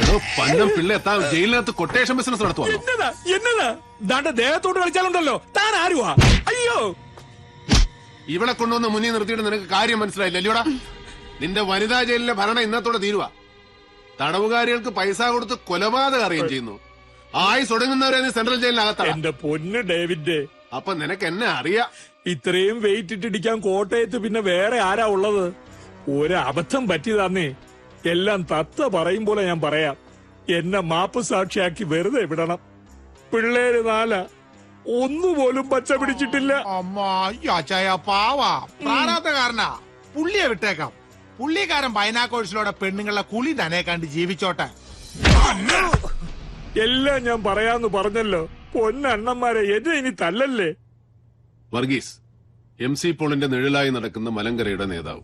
എടോ പന്നം പിള്ള എത്താൻ ജയിലിനകത്ത് കൊട്ടേഷൻ ബിസിനസ് നടത്തുവാ. എന്നതാ ദാണ്ട ദേഹത്തോട്ട് കളിച്ചാലുണ്ടല്ലോ താൻ ആരുവാ? അയ്യോ, ഇവിടെ കൊണ്ടുവന്ന് മുന്നിൽ നിർത്തിയിട്ട് നിനക്ക് കാര്യം മനസ്സിലായില്ല അല്ലയോടാ? നിന്റെ വനിതാ ജയിലിലെ ഭരണം ഇന്നത്തോടെ തീരുവാ. തടവുകാരികൾക്ക് പൈസ കൊടുത്ത് കൊലപാതകം അറിയുകയും ചെയ്യുന്നു. ആയുസ് ഒടുങ്ങുന്നവരെ നീ സെൻട്രൽ ജയിലിനകത്താണ്. എന്റെ പൊന്ന് ഡേവിഡ്, അപ്പൊ നിനക്ക് എന്നെ അറിയാം. ഇത്രയും വെയിറ്റ് ഇട്ടിടിക്കാൻ കോട്ടയത്ത് പിന്നെ വേറെ ആരാ ഉള്ളത്? ഒരബദ്ധം പറ്റിയതാന്നേ. എല്ലാം തത്ത പറയും പോലെ ഞാൻ പറയാം. എന്നെ മാപ്പ് സാക്ഷിയാക്കി വെറുതെ വിടണം. പിള്ളേര് 4 ഒന്നുപോലും പച്ച പിടിച്ചിട്ടില്ല. അമ്മാച്ചായ പാവാ പ്രാരാബ്ധകാരനാ. പുള്ളിയെ വിട്ടേക്കാം. പുള്ളിക്കാരൻ ബൈനാക്കോഴ്സിലൂടെ പെണ്ണുങ്ങളെ കുളി തന്നെ കണ്ട് ജീവിച്ചോട്ടെ. എല്ലാം ഞാൻ പറയാന്ന് പറഞ്ഞല്ലോ. പൊന്നണ്ണന്മാരെ, എന്നെ ഇനി തല്ലല്ലേ. വർഗീസ് MC പോളിന്റെ നിഴലായി നടക്കുന്ന മലങ്കരയുടെ നേതാവ്.